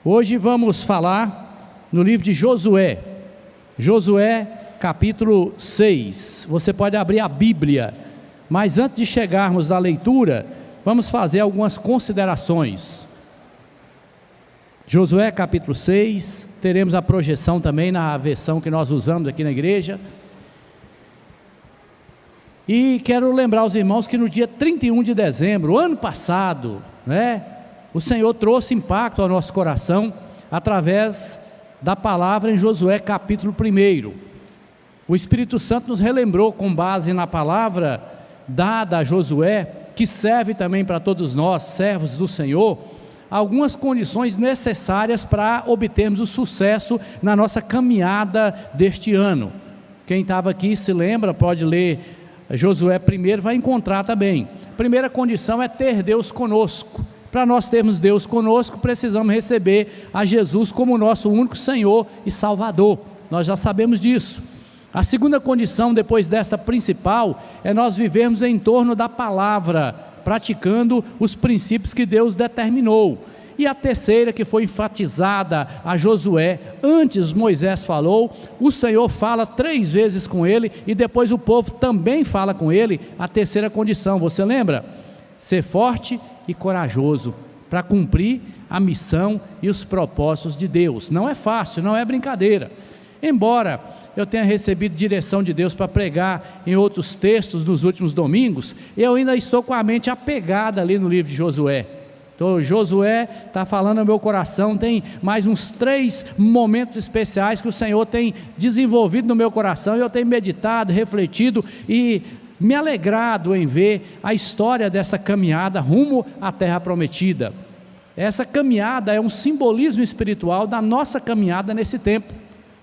Hoje vamos falar no livro de Josué, capítulo 6. Você pode abrir a Bíblia, mas antes de chegarmos na leitura, vamos fazer algumas considerações. Josué capítulo 6, teremos a projeção também na versão que nós usamos aqui na igreja. E quero lembrar aos irmãos que no dia 31 de dezembro, ano passado, o Senhor trouxe impacto ao nosso coração através da palavra em Josué capítulo 1. O Espírito Santo nos relembrou, com base na palavra dada a Josué, que serve também para todos nós, servos do Senhor, algumas condições necessárias para obtermos o sucesso na nossa caminhada deste ano. Quem estava aqui se lembra, pode ler Josué 1, vai encontrar também. Primeira condição é ter Deus conosco. Para nós termos Deus conosco, precisamos receber a Jesus como nosso único Senhor e Salvador. Nós já sabemos disso. A segunda condição, depois desta principal, é nós vivermos em torno da palavra, praticando os princípios que Deus determinou. E a terceira, que foi enfatizada a Josué, antes Moisés falou, o Senhor fala 3 vezes com ele, e depois o povo também fala com ele. A terceira condição, você lembra? Ser forte e corajoso, para cumprir a missão e os propósitos de Deus. Não é fácil, não é brincadeira. Embora eu tenha recebido direção de Deus para pregar em outros textos nos últimos domingos, eu ainda estou com a mente apegada ali no livro de Josué. Então Josué está falando ao meu coração, tem mais uns 3 momentos especiais que o Senhor tem desenvolvido no meu coração, e eu tenho meditado, refletido e me alegrado em ver a história dessa caminhada rumo à terra prometida. Essa caminhada é um simbolismo espiritual da nossa caminhada nesse tempo.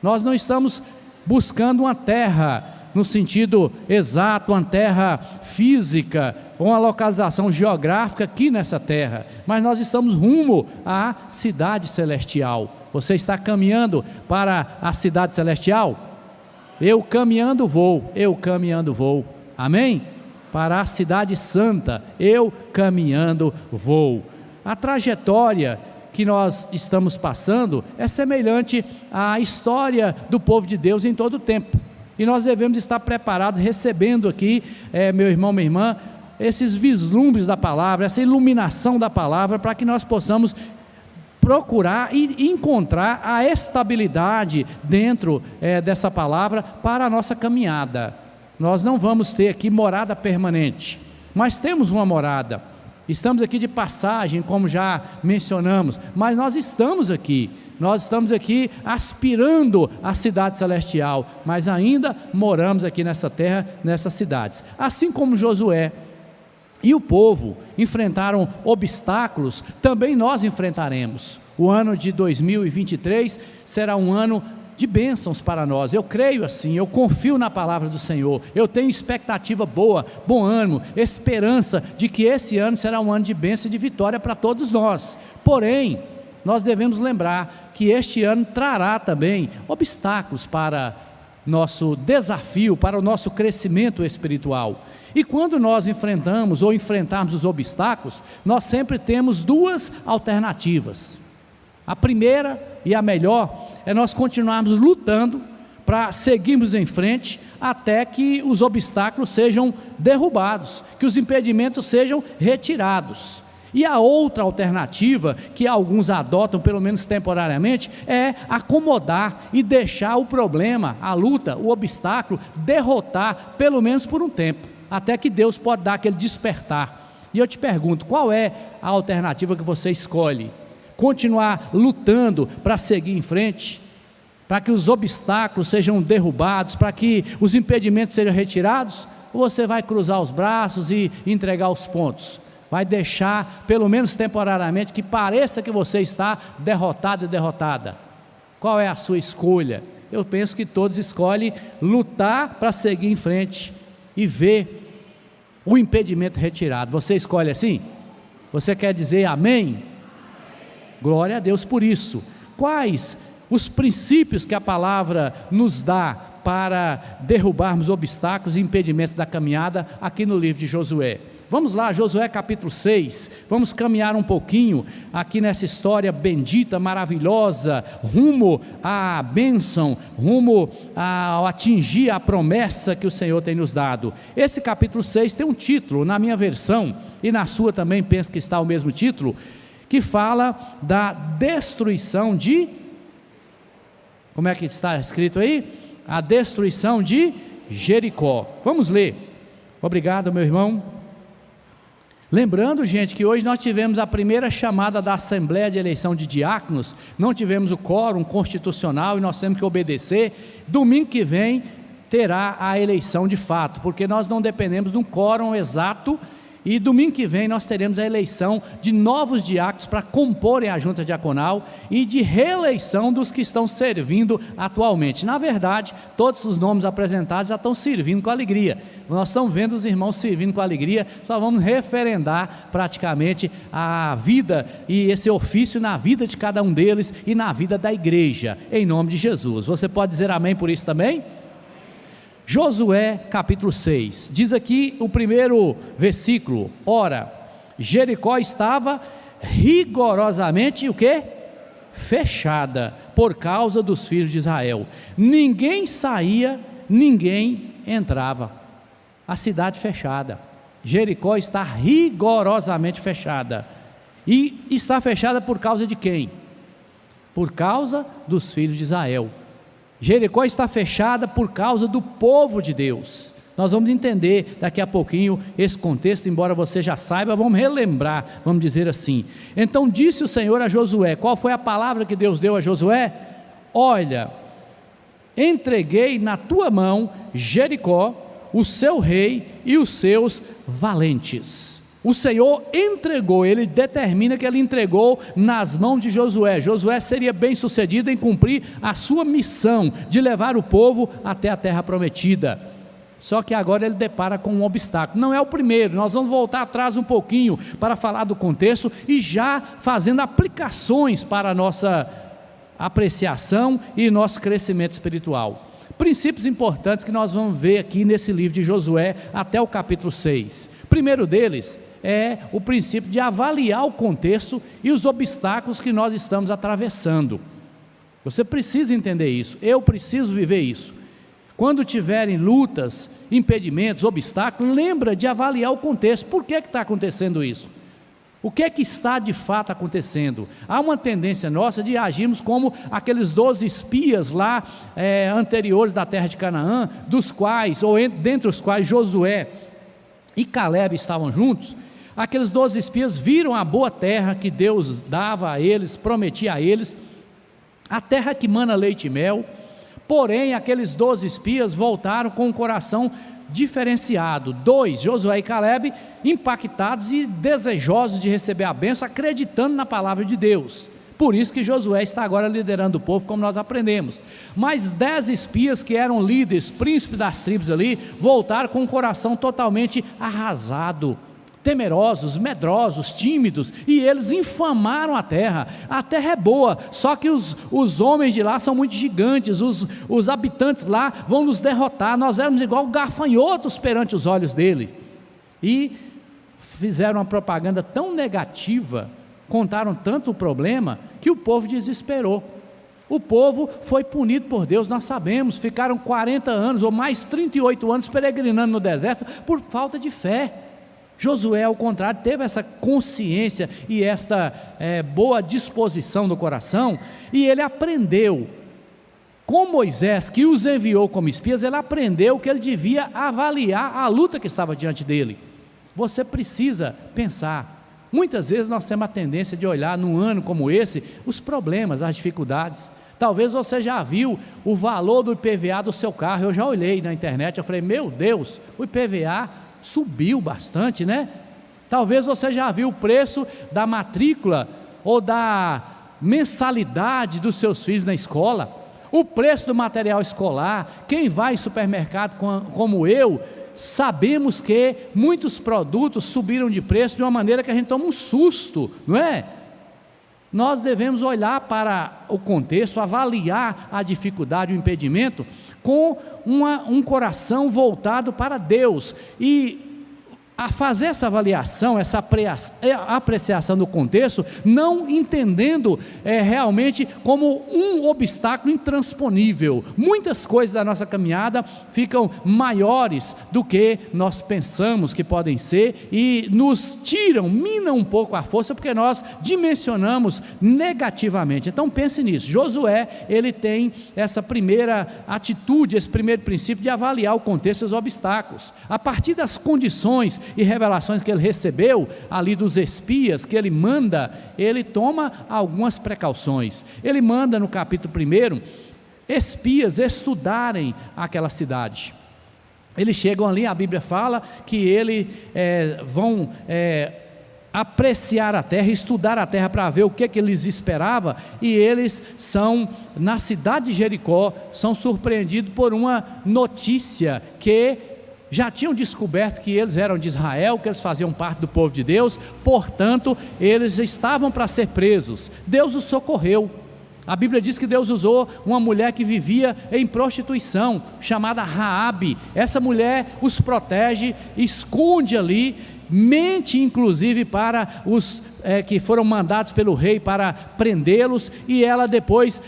Nós não estamos buscando uma terra no sentido exato, uma terra física, ou uma localização geográfica aqui nessa terra, mas nós estamos rumo à cidade celestial. Você está caminhando para a cidade celestial? Eu caminhando vou. Amém? Para a cidade santa, eu caminhando vou. A trajetória que nós estamos passando é semelhante à história do povo de Deus em todo o tempo. E nós devemos estar preparados, recebendo aqui, meu irmão, minha irmã, esses vislumbres da palavra, essa iluminação da palavra, para que nós possamos procurar e encontrar a estabilidade dentro dessa palavra para a nossa caminhada. Nós não vamos ter aqui morada permanente, mas temos uma morada. Estamos aqui de passagem, como já mencionamos, mas nós estamos aqui aspirando à cidade celestial, mas ainda moramos aqui nessa terra, nessas cidades. Assim como Josué e o povo enfrentaram obstáculos, também nós enfrentaremos. O ano de 2023 será um ano de bênçãos para nós. Eu creio assim, eu confio na palavra do Senhor, eu tenho expectativa boa, bom ânimo, esperança de que esse ano será um ano de bênção e de vitória para todos nós. Porém, nós devemos lembrar que este ano trará também obstáculos para nosso desafio, para o nosso crescimento espiritual. E quando nós enfrentarmos os obstáculos, nós sempre temos 2 alternativas. A primeira e a melhor é nós continuarmos lutando para seguirmos em frente até que os obstáculos sejam derrubados, que os impedimentos sejam retirados. E a outra alternativa, que alguns adotam pelo menos temporariamente, é acomodar e deixar o problema, a luta, o obstáculo, derrotar pelo menos por um tempo, até que Deus pode dar aquele despertar. E eu te pergunto, qual é a alternativa que você escolhe? Continuar lutando para seguir em frente, para que os obstáculos sejam derrubados, para que os impedimentos sejam retirados, ou você vai cruzar os braços e entregar os pontos? Vai deixar, pelo menos temporariamente, que pareça que você está derrotado e derrotada? Qual é a sua escolha? Eu penso que todos escolhem lutar para seguir em frente e ver o impedimento retirado. Você escolhe assim? Você quer dizer amém? Glória a Deus por isso. Quais os princípios que a palavra nos dá para derrubarmos obstáculos e impedimentos da caminhada aqui no livro de Josué? Vamos lá, Josué capítulo 6, vamos caminhar um pouquinho aqui nessa história bendita, maravilhosa, rumo à bênção, rumo a atingir a promessa que o Senhor tem nos dado. Esse capítulo 6 tem um título, na minha versão, e na sua também penso que está o mesmo título, que fala da destruição de, como é que está escrito aí? A destruição de Jericó. Vamos ler. Obrigado, meu irmão. Lembrando, gente, que hoje nós tivemos a primeira chamada da Assembleia de Eleição de Diáconos, não tivemos o quórum constitucional e nós temos que obedecer. Domingo que vem terá a eleição de fato, porque nós não dependemos de um quórum exato, e domingo que vem nós teremos a eleição de novos diáconos para comporem a junta diaconal e de reeleição dos que estão servindo atualmente. Na verdade, todos os nomes apresentados já estão servindo com alegria. Nós estamos vendo os irmãos servindo com alegria, só vamos referendar praticamente a vida e esse ofício na vida de cada um deles e na vida da igreja, em nome de Jesus. Você pode dizer amém por isso também? Josué capítulo 6, diz aqui o primeiro versículo: ora, Jericó estava rigorosamente o quê? Fechada, por causa dos filhos de Israel, ninguém saía, ninguém entrava, a cidade fechada. Jericó está rigorosamente fechada, e está fechada por causa de quem? Por causa dos filhos de Israel. Jericó está fechada por causa do povo de Deus. Nós vamos entender daqui a pouquinho esse contexto, embora você já saiba, vamos relembrar, vamos dizer assim. Então disse o Senhor a Josué, qual foi a palavra que Deus deu a Josué? Olha, entreguei na tua mão Jericó, o seu rei e os seus valentes. O Senhor entregou, ele determina que ele entregou nas mãos de Josué. Josué seria bem sucedido em cumprir a sua missão de levar o povo até a terra prometida. Só que agora ele depara com um obstáculo, não é o primeiro, nós vamos voltar atrás um pouquinho para falar do contexto e já fazendo aplicações para a nossa apreciação e nosso crescimento espiritual. Princípios importantes que nós vamos ver aqui nesse livro de Josué até o capítulo 6. Primeiro deles é o princípio de avaliar o contexto e os obstáculos que nós estamos atravessando. Você precisa entender isso, eu preciso viver isso. Quando tiverem lutas, impedimentos, obstáculos, lembra de avaliar o contexto. Por que está acontecendo isso? O que é que está de fato acontecendo? Há uma tendência nossa de agirmos como aqueles 12 espias lá anteriores da terra de Canaã, dos quais, ou dentre os quais Josué e Caleb estavam juntos. Aqueles 12 espias viram a boa terra que Deus dava a eles, prometia a eles, a terra que mana leite e mel. Porém, aqueles 12 espias voltaram com o coração diferenciado. 2, Josué e Caleb, impactados e desejosos de receber a bênção, acreditando na palavra de Deus. Por isso que Josué está agora liderando o povo, como nós aprendemos. Mas 10 espias que eram líderes, príncipes das tribos ali, voltaram com o coração totalmente arrasado, temerosos, medrosos, tímidos, e eles infamaram a terra é boa, só que os homens de lá são muito gigantes, os habitantes lá vão nos derrotar, nós éramos igual gafanhotos perante os olhos deles, e fizeram uma propaganda tão negativa, contaram tanto o problema, que o povo desesperou. O povo foi punido por Deus, nós sabemos, ficaram 40 anos, ou mais 38 anos peregrinando no deserto, por falta de fé. Josué, ao contrário, teve essa consciência e esta boa disposição do coração, e ele aprendeu, com Moisés, que os enviou como espias, ele aprendeu que ele devia avaliar a luta que estava diante dele. Você precisa pensar, muitas vezes nós temos a tendência de olhar num ano como esse, os problemas, as dificuldades. Talvez você já viu o valor do IPVA do seu carro, eu já olhei na internet, eu falei, meu Deus, o IPVA subiu bastante, né? Talvez você já viu o preço da matrícula ou da mensalidade dos seus filhos na escola, o preço do material escolar. Quem vai em supermercado como eu, sabemos que muitos produtos subiram de preço de uma maneira que a gente toma um susto, não é? Nós devemos olhar para o contexto, avaliar a dificuldade, o impedimento, com um coração voltado para Deus, e a fazer essa avaliação, essa apreciação do contexto, não entendendo realmente como um obstáculo intransponível. Muitas coisas da nossa caminhada ficam maiores do que nós pensamos que podem ser e nos minam um pouco a força, porque nós dimensionamos negativamente. Então pense nisso. Josué, ele tem essa primeira atitude, esse primeiro princípio de avaliar o contexto e os obstáculos. A partir das condições e revelações que ele recebeu ali dos espias, que ele manda, ele toma algumas precauções. Ele manda no capítulo 1, espias estudarem aquela cidade. Eles chegam ali, a Bíblia fala que eles vão apreciar a terra, estudar a terra para ver o que eles esperavam, e eles são, na cidade de Jericó, são surpreendidos por uma notícia que já tinham descoberto que eles eram de Israel, que eles faziam parte do povo de Deus, portanto, eles estavam para ser presos. Deus os socorreu. A Bíblia diz que Deus usou uma mulher que vivia em prostituição, chamada Raabe. Essa mulher os protege, esconde ali, mente inclusive para os que foram mandados pelo rei para prendê-los, e ela depois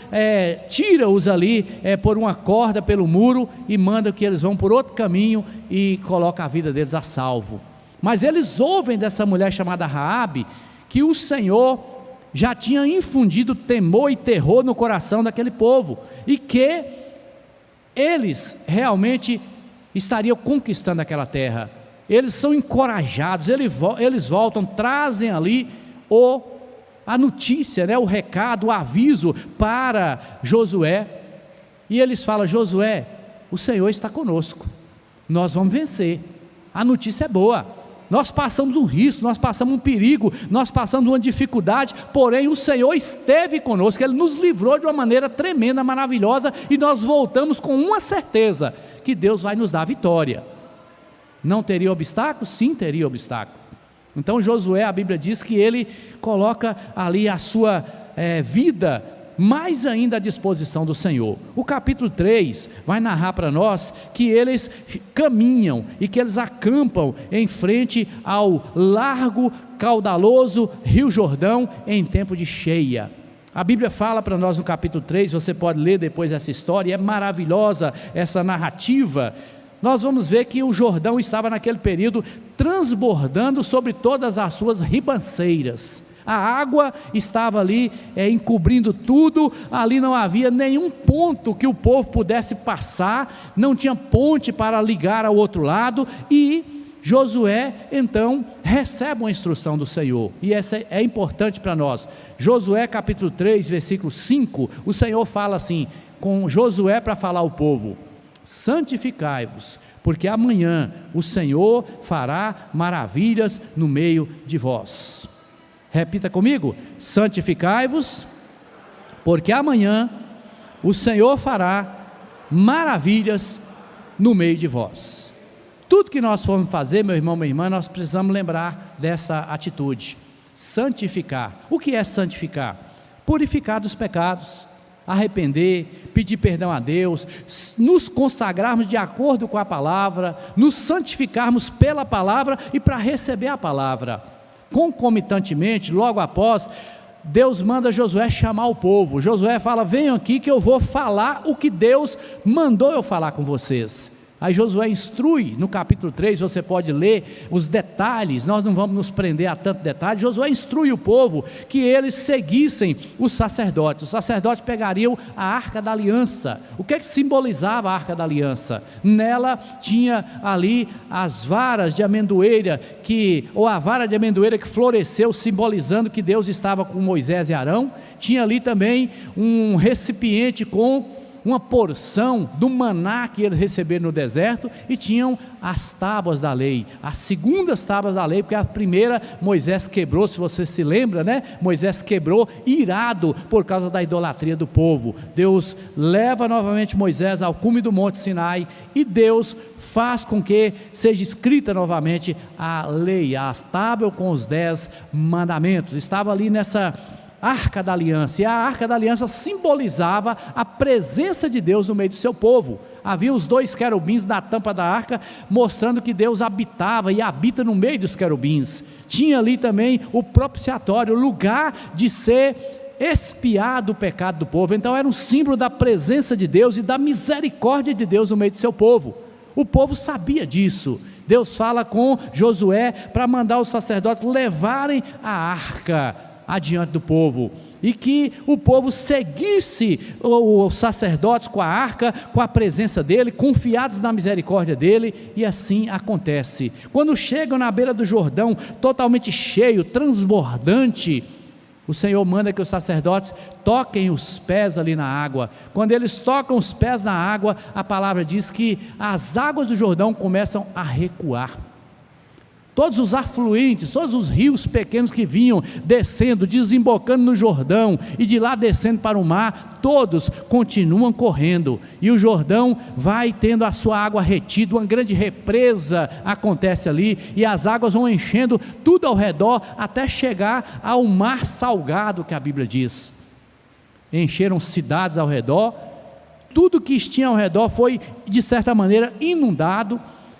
tira-os ali por uma corda pelo muro e manda que eles vão por outro caminho e coloca a vida deles a salvo. Mas eles ouvem dessa mulher chamada Raabe que o Senhor já tinha infundido temor e terror no coração daquele povo, e que eles realmente estariam conquistando aquela terra. Eles são encorajados, eles voltam, trazem ali a notícia, o recado, o aviso para Josué, e eles falam: Josué, o Senhor está conosco, nós vamos vencer, a notícia é boa, nós passamos um risco, nós passamos um perigo, nós passamos uma dificuldade, porém o Senhor esteve conosco, Ele nos livrou de uma maneira tremenda, maravilhosa, e nós voltamos com uma certeza, que Deus vai nos dar vitória. Não teria obstáculo? Sim, teria obstáculo. Então Josué, a Bíblia diz que ele coloca ali a sua vida mais ainda à disposição do Senhor. O capítulo 3 vai narrar para nós que eles caminham e que eles acampam em frente ao largo, caudaloso Rio Jordão em tempo de cheia. A Bíblia fala para nós no capítulo 3, você pode ler depois essa história, é maravilhosa essa narrativa. Nós vamos ver que o Jordão estava naquele período transbordando sobre todas as suas ribanceiras. A água estava ali encobrindo tudo, ali não havia nenhum ponto que o povo pudesse passar, não tinha ponte para ligar ao outro lado, e Josué então recebe uma instrução do Senhor, e essa é importante para nós. Josué capítulo 3, versículo 5, o Senhor fala assim, com Josué para falar ao povo: santificai-vos, porque amanhã o Senhor fará maravilhas no meio de vós. Repita comigo: santificai-vos, porque amanhã o Senhor fará maravilhas no meio de vós. Tudo que nós formos fazer, meu irmão, minha irmã, nós precisamos lembrar dessa atitude: santificar. O que é santificar? Purificar dos pecados, arrepender, pedir perdão a Deus, nos consagrarmos de acordo com a palavra, nos santificarmos pela palavra e para receber a palavra. Concomitantemente, logo após, Deus manda Josué chamar o povo. Josué fala: venham aqui que eu vou falar o que Deus mandou eu falar com vocês. Aí Josué instrui, no capítulo 3, você pode ler os detalhes, nós não vamos nos prender a tanto detalhe. Josué instrui o povo que eles seguissem os sacerdotes pegariam a Arca da Aliança. O que simbolizava a Arca da Aliança? Nela tinha ali as varas de amendoeira, ou a vara de amendoeira que floresceu, simbolizando que Deus estava com Moisés e Arão. Tinha ali também um recipiente com uma porção do maná que eles receberam no deserto, e tinham as tábuas da lei, as segundas tábuas da lei, porque a primeira Moisés quebrou, se você se lembra, Moisés quebrou, irado por causa da idolatria do povo. Deus leva novamente Moisés ao cume do monte Sinai, e Deus faz com que seja escrita novamente a lei, as tábuas com os 10 mandamentos. Estava ali Arca da Aliança, e a Arca da Aliança simbolizava a presença de Deus no meio do seu povo. Havia os 2 querubins na tampa da arca, mostrando que Deus habitava e habita no meio dos querubins. Tinha ali também o propiciatório, o lugar de ser expiado o pecado do povo. Então era um símbolo da presença de Deus e da misericórdia de Deus no meio do seu povo. O povo sabia disso. Deus fala com Josué para mandar os sacerdotes levarem a arca adiante do povo, e que o povo seguisse os sacerdotes com a arca, com a presença dele, confiados na misericórdia dele. E assim acontece. Quando chegam na beira do Jordão, totalmente cheio, transbordante, o Senhor manda que os sacerdotes toquem os pés ali na água. Quando eles tocam os pés na água, a palavra diz que as águas do Jordão começam a recuar. Todos os afluentes, todos os rios pequenos que vinham descendo, desembocando no Jordão, e de lá descendo para o mar, todos continuam correndo, e o Jordão vai tendo a sua água retida, uma grande represa acontece ali, e as águas vão enchendo tudo ao redor, até chegar ao mar salgado, que a Bíblia diz. Encheram cidades ao redor, tudo que tinha ao redor foi de certa maneira inundado,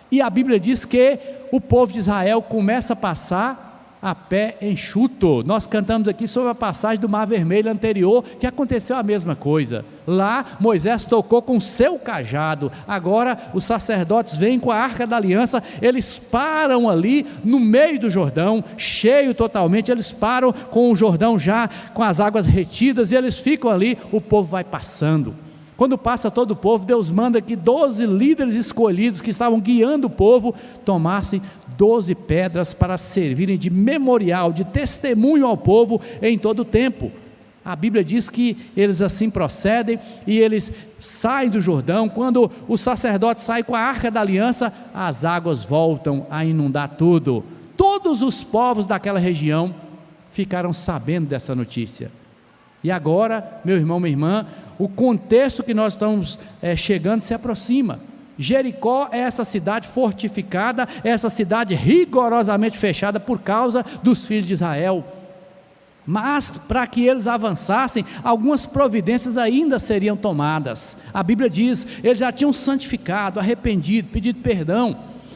e a Bíblia diz que o povo de Israel começa a passar a pé enxuto. Nós cantamos aqui sobre a passagem do Mar Vermelho anterior, que aconteceu a mesma coisa. Lá Moisés tocou com o seu cajado, agora os sacerdotes vêm com a Arca da Aliança, eles param ali no meio do Jordão, cheio totalmente, eles param com o Jordão já com as águas retidas, e eles ficam ali, o povo vai passando. Quando passa todo o povo, Deus manda que 12 líderes escolhidos que estavam guiando o povo, tomassem 12 pedras para servirem de memorial, de testemunho ao povo em todo o tempo. A Bíblia diz que eles assim procedem, e eles saem do Jordão. Quando o sacerdote sai com a Arca da Aliança, as águas voltam a inundar tudo. Todos os povos daquela região ficaram sabendo dessa notícia. E agora, meu irmão, minha irmã, o contexto que nós estamos chegando se aproxima. Jericó é essa cidade fortificada, é essa cidade rigorosamente fechada por causa dos filhos de Israel. Mas para que eles avançassem, algumas providências ainda seriam tomadas. A Bíblia diz, eles já tinham santificado, arrependido, pedido perdão.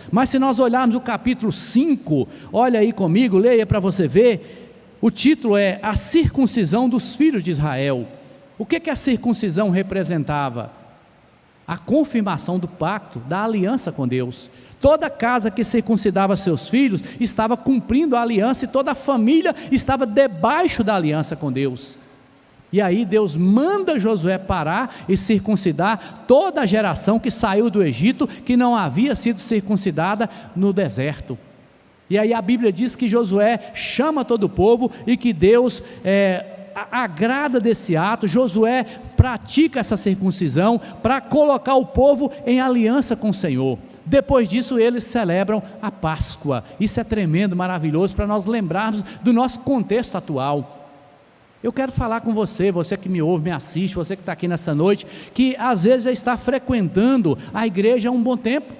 Mas se nós olharmos o capítulo 5, olha aí comigo, leia para você ver. O título é A Circuncisão dos Filhos de Israel. O que a circuncisão representava? A confirmação do pacto, da aliança com Deus. Toda casa que circuncidava seus filhos estava cumprindo a aliança, e toda a família estava debaixo da aliança com Deus. E aí Deus manda Josué parar e circuncidar toda a geração que saiu do Egito, que não havia sido circuncidada no deserto. E aí a Bíblia diz que Josué chama todo o povo, e que Deus agrada desse ato. Josué pratica essa circuncisão para colocar o povo em aliança com o Senhor. Depois disso eles celebram a Páscoa. Isso é tremendo, maravilhoso, para nós lembrarmos do nosso contexto atual. Eu quero falar com você, você que me ouve, me assiste, você que está aqui nessa noite, que às vezes já está frequentando a igreja há um bom tempo.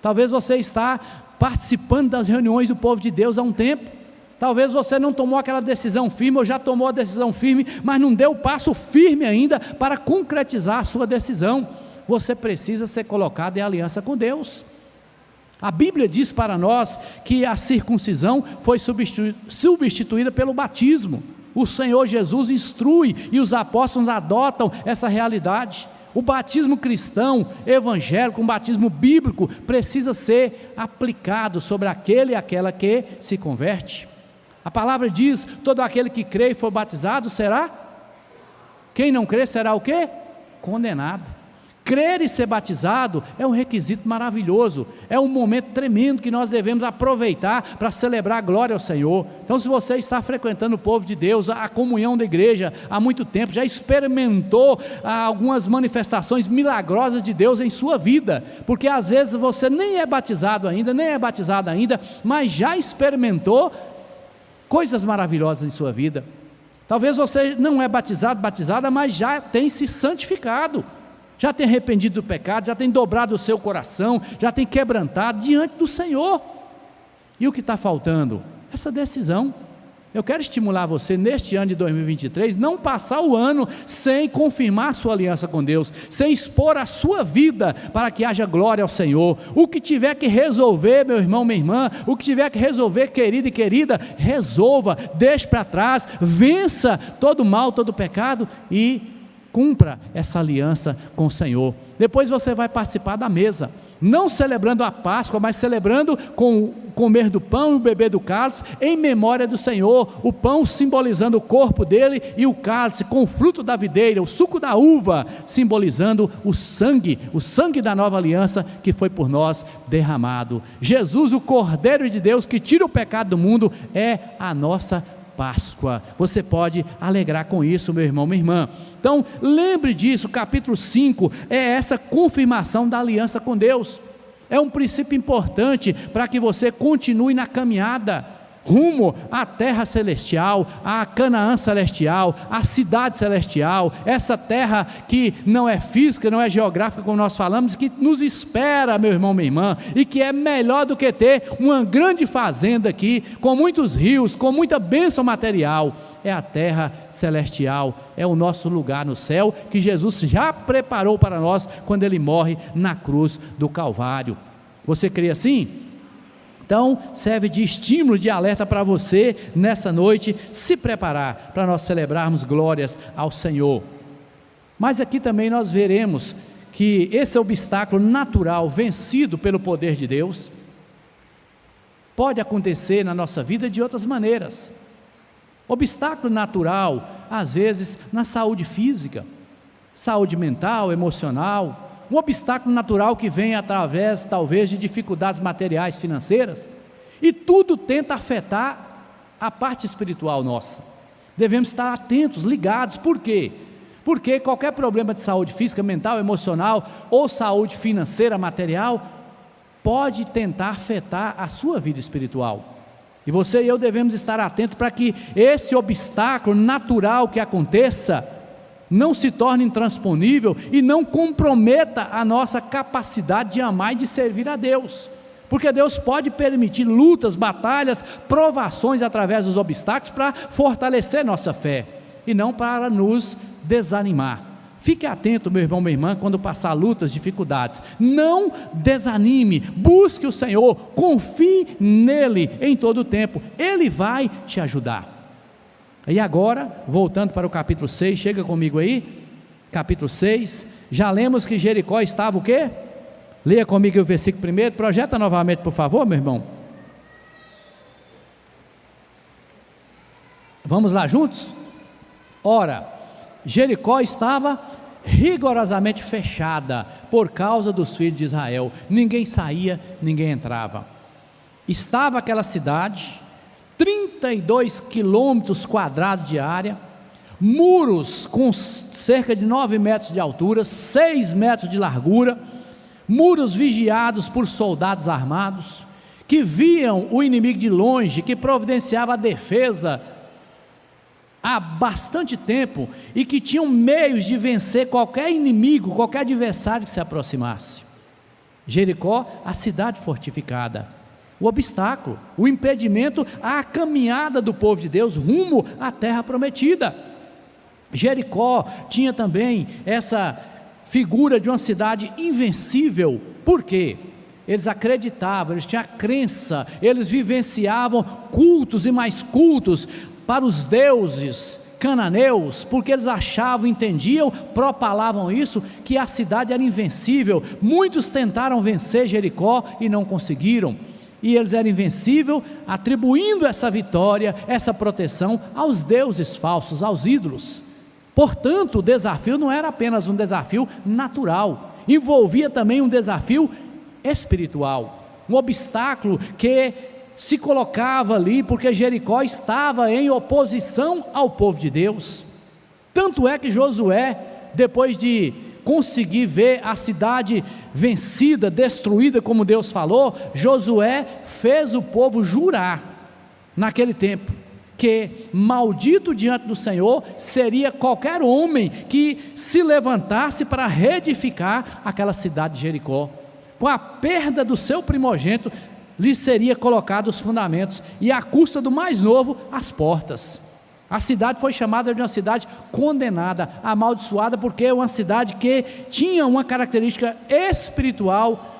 Talvez você está participando das reuniões do povo de Deus há um tempo. Talvez você não tomou aquela decisão firme, ou já tomou a decisão firme, mas não deu o passo firme ainda para concretizar a sua decisão. Você precisa ser colocado em aliança com Deus. A Bíblia diz para nós que a circuncisão foi substituída pelo batismo. O Senhor Jesus instrui, e os apóstolos adotam essa realidade. O batismo cristão, evangélico, um batismo bíblico, precisa ser aplicado sobre aquele e aquela que se converte. A palavra diz, todo aquele que crê e for batizado será, quem não crê será o quê? Condenado. Crer e ser batizado é um requisito maravilhoso, é um momento tremendo que nós devemos aproveitar para celebrar a glória ao Senhor. Então, se você está frequentando o povo de Deus, a comunhão da igreja há muito tempo, já experimentou algumas manifestações milagrosas de Deus em sua vida, porque às vezes você nem é batizado ainda, nem é batizada ainda, mas já experimentou coisas maravilhosas em sua vida. Talvez você não é batizado, batizada, mas já tem se santificado, já tem arrependido do pecado, já tem dobrado o seu coração, já tem quebrantado diante do Senhor. E o que está faltando? Essa decisão. Eu quero estimular você neste ano de 2023, não passar o ano sem confirmar sua aliança com Deus, sem expor a sua vida para que haja glória ao Senhor. O que tiver que resolver, meu irmão, minha irmã, o que tiver que resolver, querido e querida, resolva, deixe para trás, vença todo mal, todo pecado e cumpra essa aliança com o Senhor. Depois você vai participar da mesa, não celebrando a Páscoa, mas celebrando com o comer do pão e o beber do cálice, em memória do Senhor, o pão simbolizando o corpo dele, e o cálice com o fruto da videira, o suco da uva, simbolizando o sangue da nova aliança, que foi por nós derramado. Jesus, o Cordeiro de Deus, que tira o pecado do mundo, é a nossa Páscoa. Você pode alegrar com isso, meu irmão, minha irmã. Então, lembre disso, capítulo 5 é essa confirmação da aliança com Deus. É um princípio importante para que você continue na caminhada rumo à terra celestial, à Canaã celestial, à cidade celestial, essa terra que não é física, não é geográfica, como nós falamos, que nos espera, meu irmão, minha irmã, e que é melhor do que ter uma grande fazenda aqui, com muitos rios, com muita bênção material. É a terra celestial, é o nosso lugar no céu, que Jesus já preparou para nós, quando Ele morre na cruz do Calvário. Você crê assim? Então, serve de estímulo, de alerta para você, nessa noite, se preparar para nós celebrarmos glórias ao Senhor. Mas aqui também nós veremos que esse obstáculo natural, vencido pelo poder de Deus, pode acontecer na nossa vida de outras maneiras. Obstáculo natural, às vezes, na saúde física, saúde mental, emocional, um obstáculo natural que vem através, talvez, de dificuldades materiais, financeiras, e tudo tenta afetar a parte espiritual nossa. Devemos estar atentos, ligados. Por quê? Porque qualquer problema de saúde física, mental, emocional, ou saúde financeira, material, pode tentar afetar a sua vida espiritual. E você e eu devemos estar atentos para que esse obstáculo natural que aconteça não se torne intransponível e não comprometa a nossa capacidade de amar e de servir a Deus, porque Deus pode permitir lutas, batalhas, provações através dos obstáculos para fortalecer nossa fé e não para nos desanimar. Fique atento, meu irmão, minha irmã, quando passar lutas, dificuldades, não desanime, busque o Senhor, confie nele em todo o tempo, Ele vai te ajudar. E agora, voltando para o capítulo 6, chega comigo aí, capítulo 6, já lemos que Jericó estava o quê? Leia comigo o versículo 1, projeta novamente, por favor, meu irmão. Vamos lá juntos? Ora, Jericó estava rigorosamente fechada, por causa dos filhos de Israel, ninguém saía, ninguém entrava. Estava aquela cidade, 32 quilômetros quadrados de área, muros com cerca de 9 metros de altura, 6 metros de largura, muros vigiados por soldados armados, que viam o inimigo de longe, que providenciava a defesa há bastante tempo, e que tinham meios de vencer qualquer inimigo, qualquer adversário que se aproximasse. Jericó, a cidade fortificada, o obstáculo, o impedimento à caminhada do povo de Deus rumo à terra prometida. Jericó tinha também essa figura de uma cidade invencível. Por quê? Eles acreditavam, eles tinham a crença, eles vivenciavam cultos e mais cultos para os deuses cananeus, porque eles achavam, entendiam, propalavam isso, que a cidade era invencível. Muitos tentaram vencer Jericó e não conseguiram, e eles eram invencíveis, atribuindo essa vitória, essa proteção aos deuses falsos, aos ídolos. Portanto, o desafio não era apenas um desafio natural, envolvia também um desafio espiritual, um obstáculo que se colocava ali, porque Jericó estava em oposição ao povo de Deus. Tanto é que Josué, depois de conseguir ver a cidade vencida, destruída, como Deus falou, Josué fez o povo jurar, naquele tempo, que maldito diante do Senhor seria qualquer homem que se levantasse para reedificar aquela cidade de Jericó. Com a perda do seu primogênito, lhe seria colocado os fundamentos, e à custa do mais novo, as portas. A cidade foi chamada de uma cidade condenada, amaldiçoada, porque é uma cidade que tinha uma característica espiritual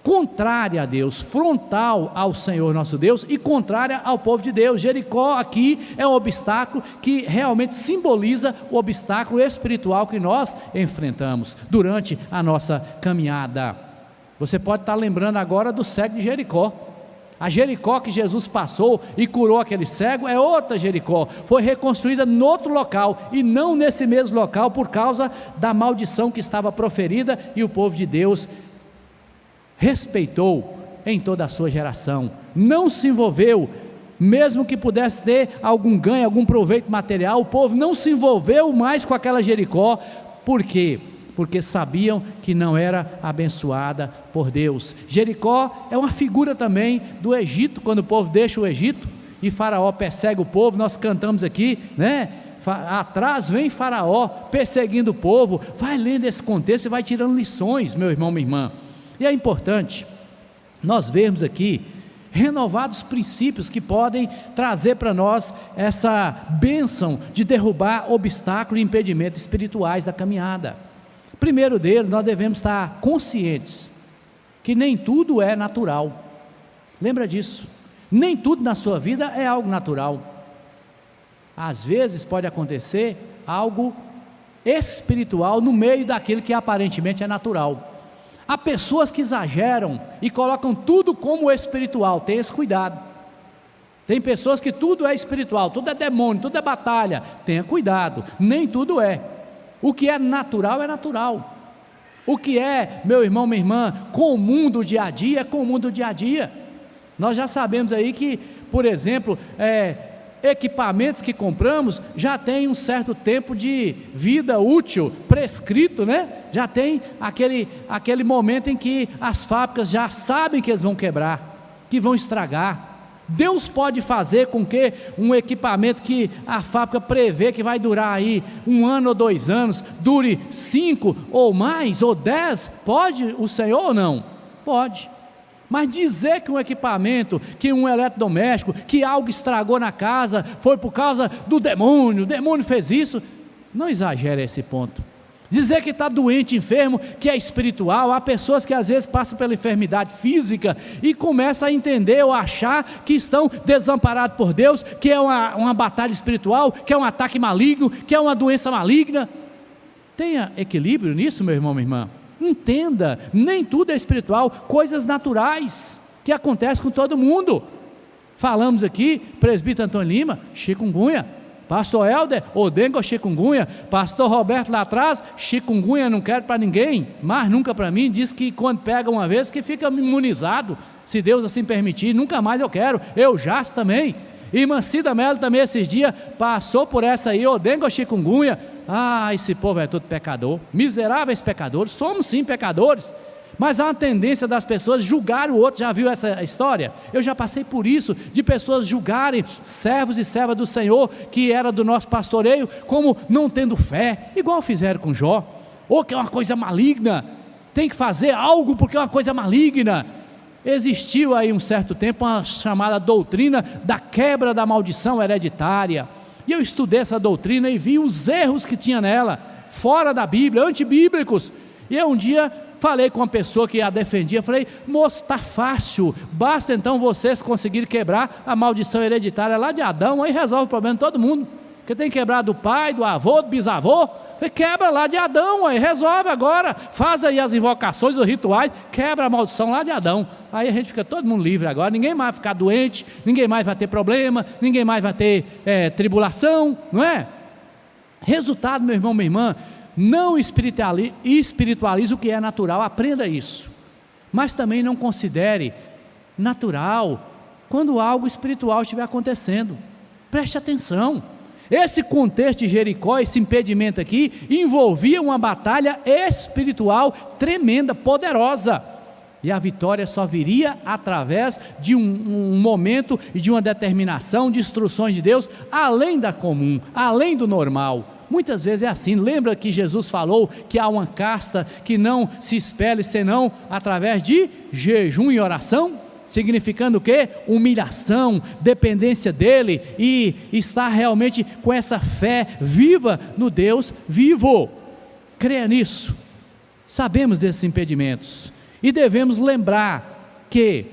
contrária a Deus, frontal ao Senhor nosso Deus e contrária ao povo de Deus. Jericó aqui é um obstáculo que realmente simboliza o obstáculo espiritual que nós enfrentamos durante a nossa caminhada. Você pode estar lembrando agora do cego de Jericó. A Jericó que Jesus passou e curou aquele cego é outra Jericó, foi reconstruída em outro local e não nesse mesmo local, por causa da maldição que estava proferida, e o povo de Deus respeitou em toda a sua geração, não se envolveu, mesmo que pudesse ter algum ganho, algum proveito material, o povo não se envolveu mais com aquela Jericó. Por quê? Porque sabiam que não era abençoada por Deus. Jericó é uma figura também do Egito, quando o povo deixa o Egito e Faraó persegue o povo. Nós cantamos aqui, né? Atrás vem Faraó perseguindo o povo. Vai lendo esse contexto e vai tirando lições, meu irmão, minha irmã. E é importante nós vermos aqui renovados princípios que podem trazer para nós essa bênção de derrubar obstáculos e impedimentos espirituais da caminhada. Primeiro deles, nós devemos estar conscientes que nem tudo é natural. Lembra disso? Nem tudo na sua vida é algo natural. Às vezes pode acontecer algo espiritual no meio daquilo que aparentemente é natural. Há pessoas que exageram e colocam tudo como espiritual. Tenha esse cuidado. Tem pessoas que tudo é espiritual, tudo é demônio, tudo é batalha. Tenha cuidado, nem tudo é. O que é natural é natural. O que é, meu irmão, minha irmã, comum do dia a dia é comum do dia a dia. Nós já sabemos aí que, por exemplo, equipamentos que compramos já tem um certo tempo de vida útil prescrito, né? Já tem aquele momento em que as fábricas já sabem que eles vão quebrar, que vão estragar. Deus pode fazer com que um equipamento que a fábrica prevê que vai durar aí 1 ano ou 2 anos, dure 5 ou mais, ou 10, pode o Senhor ou não? Pode. Mas dizer que um equipamento, que um eletrodoméstico, que algo estragou na casa, foi por causa do demônio, o demônio fez isso, não exagere esse ponto. Dizer que está doente, enfermo, que é espiritual. Há pessoas que às vezes passam pela enfermidade física e começam a entender ou achar que estão desamparados por Deus, que é uma batalha espiritual, que é um ataque maligno, que é uma doença maligna. Tenha equilíbrio nisso, meu irmão, minha irmã. Entenda, nem tudo é espiritual, coisas naturais que acontecem com todo mundo. Falamos aqui, presbítero Antônio Lima, chikungunya. Pastor Helder, odengo chikungunya. Pastor Roberto lá atrás, chikungunya não quero para ninguém, mas nunca para mim. Diz que quando pega uma vez que fica imunizado, se Deus assim permitir, nunca mais eu quero. Eu já também. Irmã Cida Melo também esses dias passou por essa aí, odengo chikungunya. Esse povo é todo pecador, miseráveis pecadores. Somos sim pecadores, mas há uma tendência das pessoas julgar o outro. Já viu essa história? Eu já passei por isso, de pessoas julgarem servos e servas do Senhor, que era do nosso pastoreio, como não tendo fé, igual fizeram com Jó, ou que é uma coisa maligna, tem que fazer algo porque é uma coisa maligna. Existiu aí um certo tempo uma chamada doutrina da quebra da maldição hereditária, e eu estudei essa doutrina e vi os erros que tinha nela, fora da Bíblia, antibíblicos. E eu um dia falei com uma pessoa que a defendia, falei: moço, está fácil, basta então vocês conseguirem quebrar a maldição hereditária lá de Adão, aí resolve o problema de todo mundo, porque tem que quebrar do pai, do avô, do bisavô. Você quebra lá de Adão, aí resolve agora, faz aí as invocações, os rituais, quebra a maldição lá de Adão, aí a gente fica todo mundo livre agora, ninguém mais vai ficar doente, ninguém mais vai ter problema, ninguém mais vai ter tribulação, não é? Resultado, meu irmão, minha irmã, não espiritualize o que é natural, aprenda isso, mas também não considere natural quando algo espiritual estiver acontecendo. Preste atenção. Esse contexto de Jericó, esse impedimento aqui, envolvia uma batalha espiritual tremenda, poderosa, e a vitória só viria através de um momento e de uma determinação, de instruções de Deus, além da comum, além do normal. Muitas vezes é assim. Lembra que Jesus falou que há uma casta que não se expele senão através de jejum e oração? significando o quê? Humilhação, dependência dele e estar realmente com essa fé viva no Deus vivo. Creia nisso. Sabemos desses impedimentos e devemos lembrar que,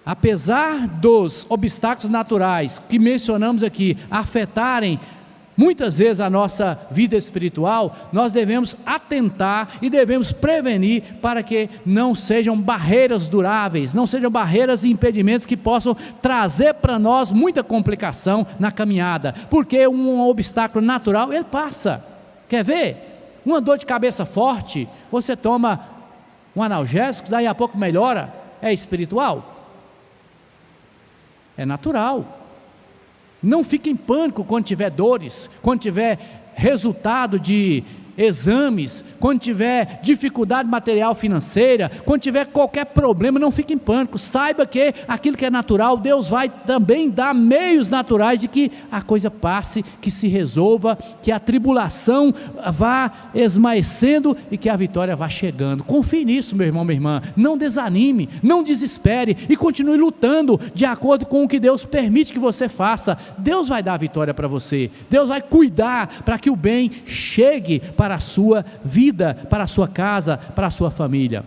apesar dos obstáculos naturais que mencionamos aqui afetarem muitas vezes a nossa vida espiritual, nós devemos atentar e devemos prevenir para que não sejam barreiras duráveis, não sejam barreiras e impedimentos que possam trazer para nós muita complicação na caminhada, porque um obstáculo natural, ele passa. Quer ver? Uma dor de cabeça forte, você toma um analgésico, daí a pouco melhora, é espiritual? É natural. Não fique em pânico quando tiver dores, quando tiver resultado de exames, quando tiver dificuldade material financeira, quando tiver qualquer problema, não fique em pânico. Saiba que aquilo que é natural, Deus vai também dar meios naturais de que a coisa passe, que se resolva, que a tribulação vá esmaecendo e que a vitória vá chegando. Confie nisso, meu irmão, minha irmã. Não desanime, não desespere e continue lutando de acordo com o que Deus permite que você faça. Deus vai dar a vitória para você. Deus vai cuidar para que o bem chegue para a sua vida, para a sua casa, para a sua família.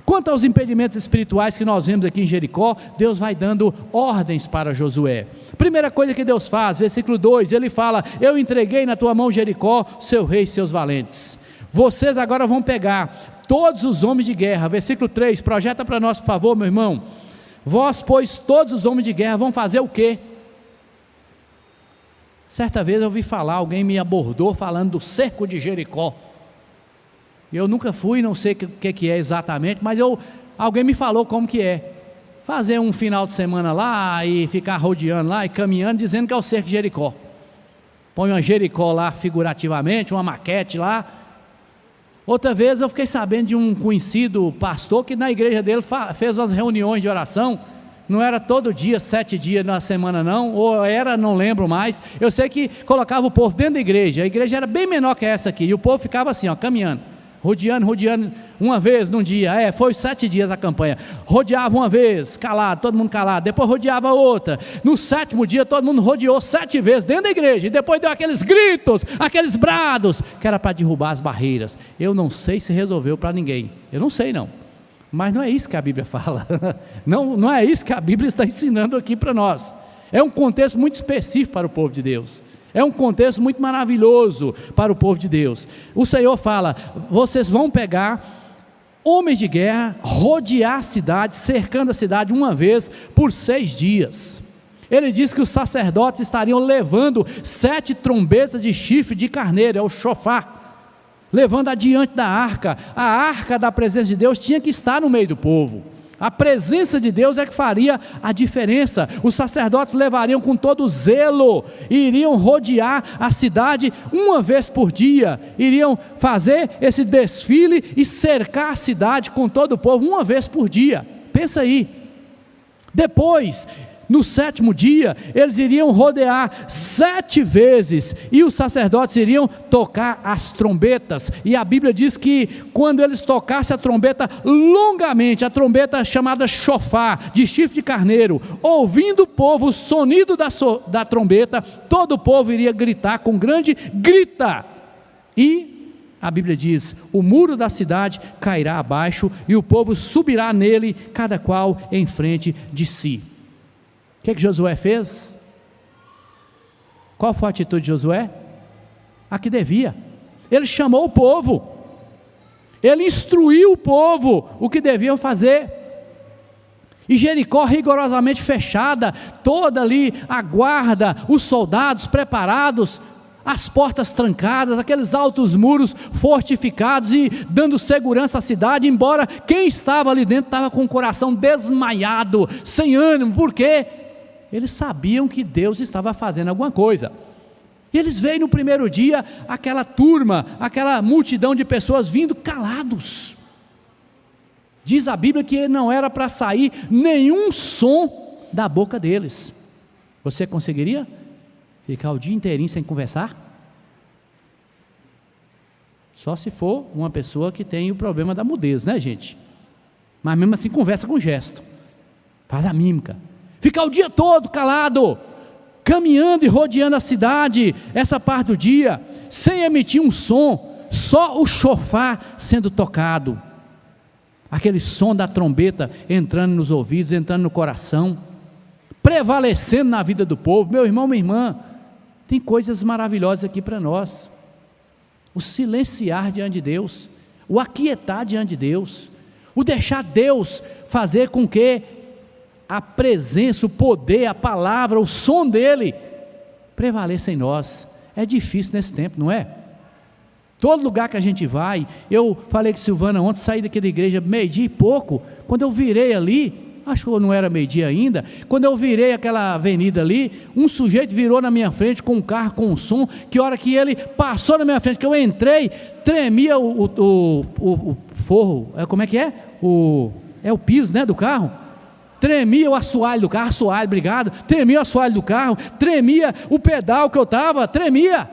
Quanto aos impedimentos espirituais que nós vemos aqui em Jericó, Deus vai dando ordens para Josué. Primeira coisa que Deus faz, versículo 2, ele fala: eu entreguei na tua mão Jericó, seu rei e seus valentes. Vocês agora vão pegar todos os homens de guerra. Versículo 3, projeta para nós, por favor, meu irmão. Vós, pois, todos os homens de guerra vão fazer o quê? Certa vez eu ouvi falar, alguém me abordou falando do cerco de Jericó. Eu nunca fui, não sei o que é exatamente, mas alguém me falou como que é. Fazer um final de semana lá e ficar rodeando lá e caminhando, dizendo que é o cerco de Jericó. Põe uma Jericó lá figurativamente, uma maquete lá. Outra vez eu fiquei sabendo de um conhecido pastor que na igreja dele fez umas reuniões de oração. Não era todo dia, 7 dias na semana não, ou era, não lembro mais. Eu sei que colocava o povo dentro da igreja. A igreja era bem menor que essa aqui, e o povo ficava assim, ó, caminhando, rodeando, uma vez num dia. Foi 7 dias a campanha. Rodeava uma vez, calado, todo mundo calado. Depois rodeava outra. No 7º dia todo mundo rodeou 7 vezes dentro da igreja, e depois deu aqueles gritos, aqueles brados, que era para derrubar as barreiras. Eu não sei se resolveu para ninguém, eu não sei não. Mas não é isso que a Bíblia fala, não é isso que a Bíblia está ensinando aqui para nós. É um contexto muito específico para o povo de Deus, é um contexto muito maravilhoso para o povo de Deus. O Senhor fala: vocês vão pegar homens de guerra, rodear a cidade, cercando a cidade uma vez por 6 dias. Ele diz que os sacerdotes estariam levando 7 trombetas de chifre de carneiro, é o shofar, levando adiante da arca. A arca da presença de Deus tinha que estar no meio do povo. A presença de Deus é que faria a diferença. Os sacerdotes levariam com todo zelo, e iriam rodear a cidade uma vez por dia, iriam fazer esse desfile e cercar a cidade com todo o povo uma vez por dia. Pensa aí. Depois, no 7º dia, eles iriam rodear 7 vezes, e os sacerdotes iriam tocar as trombetas, e a Bíblia diz que quando eles tocassem a trombeta longamente, a trombeta chamada shofar, de chifre de carneiro, ouvindo o povo o sonido da trombeta, todo o povo iria gritar com grande grita, e a Bíblia diz: o muro da cidade cairá abaixo, e o povo subirá nele, cada qual em frente de si. O que Josué fez? Qual foi a atitude de Josué? A que devia. Ele chamou o povo, ele instruiu o povo o que deviam fazer. E Jericó rigorosamente fechada, toda ali a guarda, os soldados preparados, as portas trancadas, aqueles altos muros fortificados e dando segurança à cidade, embora quem estava ali dentro estava com o coração desmaiado, sem ânimo. Por quê? Eles sabiam que Deus estava fazendo alguma coisa. E eles veem no primeiro dia aquela turma, aquela multidão de pessoas vindo calados. Diz a Bíblia que não era para sair nenhum som da boca deles. Você conseguiria ficar o dia inteirinho sem conversar? Só se for uma pessoa que tem o problema da mudez, né, gente? Mas mesmo assim conversa com gesto. Faz a mímica. Ficar o dia todo calado, caminhando e rodeando a cidade, essa parte do dia, sem emitir um som, só o chofar sendo tocado. Aquele som da trombeta entrando nos ouvidos, entrando no coração, prevalecendo na vida do povo. Meu irmão, minha irmã, tem coisas maravilhosas aqui para nós. O silenciar diante de Deus, o aquietar diante de Deus, o deixar Deus fazer com que a presença, o poder, a palavra, o som dele prevaleça em nós. É difícil nesse tempo, não é? Todo lugar que a gente vai, eu falei com Silvana ontem, saí daqui da igreja meio-dia e pouco, quando eu virei ali, acho que não era meio-dia ainda, quando eu virei aquela avenida ali, um sujeito virou na minha frente com um carro com um som, que a hora que ele passou na minha frente, que eu entrei, tremia o forro, como é que é? É o piso, né, do carro? Tremia o assoalho do carro, obrigado, tremia o assoalho do carro, tremia o pedal que eu estava, tremia.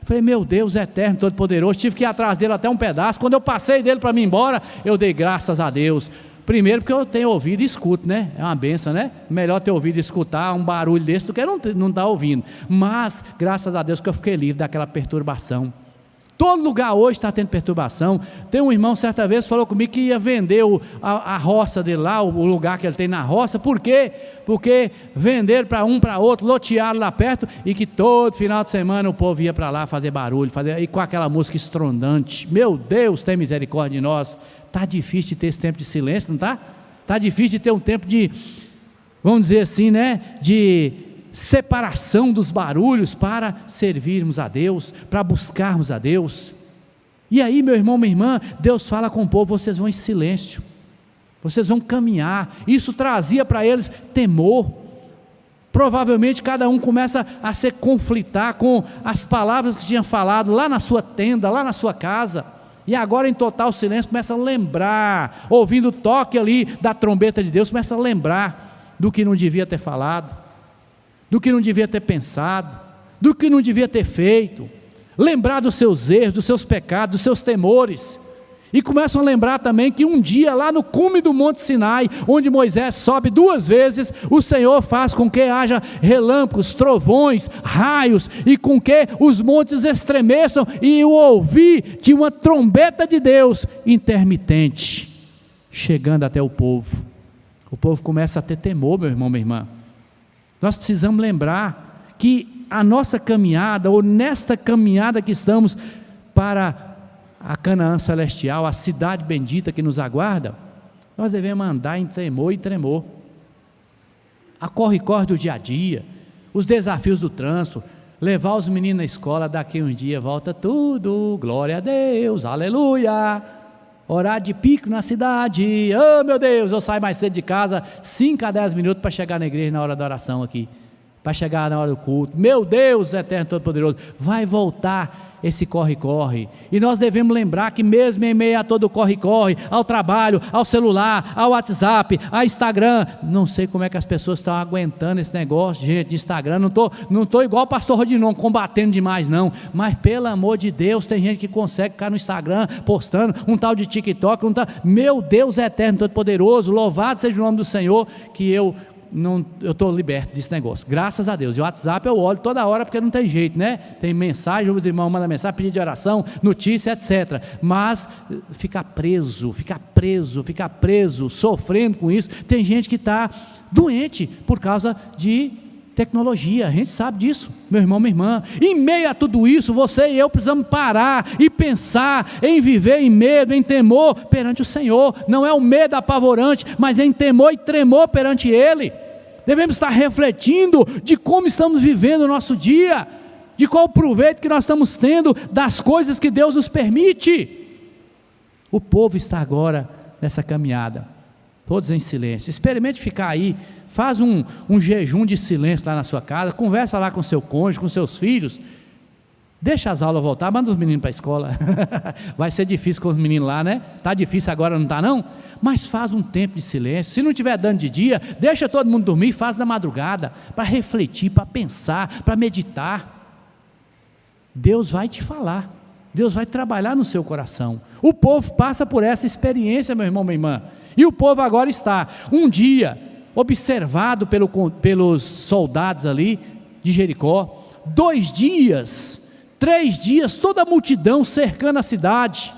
Falei, meu Deus eterno, todo poderoso, tive que ir atrás dele até um pedaço. Quando eu passei dele para mim ir embora, eu dei graças a Deus. Primeiro porque eu tenho ouvido e escuto, né? É uma benção, né? Melhor ter ouvido e escutar um barulho desse do que não estar ouvindo. Mas, graças a Deus que eu fiquei livre daquela perturbação. Todo lugar hoje está tendo perturbação. Tem um irmão certa vez falou comigo que ia vender a roça dele lá, o lugar que ele tem na roça. Por quê? Porque venderam para um, para outro, lotearam lá perto, e que todo final de semana o povo ia para lá fazer barulho, e com aquela música estrondante. Meu Deus, tem misericórdia de nós. Está difícil de ter esse tempo de silêncio, não está? Está difícil de ter um tempo de, vamos dizer assim, né, de separação dos barulhos para servirmos a Deus, para buscarmos a Deus. E aí, meu irmão, minha irmã, Deus fala com o povo, vocês vão em silêncio, vocês vão caminhar. Isso trazia para eles temor. Provavelmente cada um começa a se conflitar com as palavras que tinha falado lá na sua tenda, lá na sua casa, e agora em total silêncio começa a lembrar, ouvindo o toque ali da trombeta de Deus, começa a lembrar do que não devia ter falado, do que não devia ter pensado, do que não devia ter feito, lembrar dos seus erros, dos seus pecados, dos seus temores, e começam a lembrar também que um dia lá no cume do Monte Sinai, onde Moisés sobe 2 vezes, o Senhor faz com que haja relâmpagos, trovões, raios, e com que os montes estremeçam, e o ouvir de uma trombeta de Deus intermitente, chegando até o povo começa a ter temor, meu irmão, minha irmã. Nós precisamos lembrar que a nossa caminhada, ou nesta caminhada que estamos para a Canaã celestial, a cidade bendita que nos aguarda, nós devemos andar em temor e tremor. A corre-corre do dia a dia, os desafios do trânsito, levar os meninos na escola, daqui um dia volta tudo, glória a Deus, aleluia. Orar de pico na cidade, oh meu Deus, eu saio mais cedo de casa, 5 a 10 minutos para chegar na igreja na hora da oração aqui, para chegar na hora do culto. Meu Deus eterno todo-poderoso, vai voltar esse corre-corre, e nós devemos lembrar que mesmo em meio a todo corre-corre, ao trabalho, ao celular, ao WhatsApp, ao Instagram, não sei como é que as pessoas estão aguentando esse negócio, gente, de Instagram, não estou igual o pastor Rodinon, combatendo demais não, mas pelo amor de Deus, tem gente que consegue ficar no Instagram, postando, um tal de TikTok, meu Deus eterno todo-poderoso, louvado seja o nome do Senhor, que eu estou liberto desse negócio, graças a Deus. E o WhatsApp eu olho toda hora, porque não tem jeito, né? Tem mensagem, os irmãos mandam mensagem, pedido de oração, notícia, etc. Mas ficar preso, sofrendo com isso. Tem gente que está doente por causa de tecnologia, a gente sabe disso, meu irmão, minha irmã. Em meio a tudo isso, você e eu precisamos parar e pensar em viver em medo, em temor perante o Senhor. Não é o medo apavorante, mas em temor e tremor perante Ele. Devemos estar refletindo de como estamos vivendo o nosso dia, de qual o proveito que nós estamos tendo das coisas que Deus nos permite. O povo está agora nessa caminhada, todos em silêncio. Experimente ficar aí, faz um jejum de silêncio lá na sua casa, conversa lá com seu cônjuge, com seus filhos, deixa as aulas voltar, manda os meninos para a escola, vai ser difícil com os meninos lá, né? Está difícil agora, não está não? Mas faz um tempo de silêncio. Se não estiver dando de dia, deixa todo mundo dormir, faz na madrugada, para refletir, para pensar, para meditar. Deus vai te falar, Deus vai trabalhar no seu coração. O povo passa por essa experiência, meu irmão, minha irmã, e o povo agora está, um dia, observado pelos soldados ali de Jericó. 2 dias, 3 dias, toda a multidão cercando a cidade.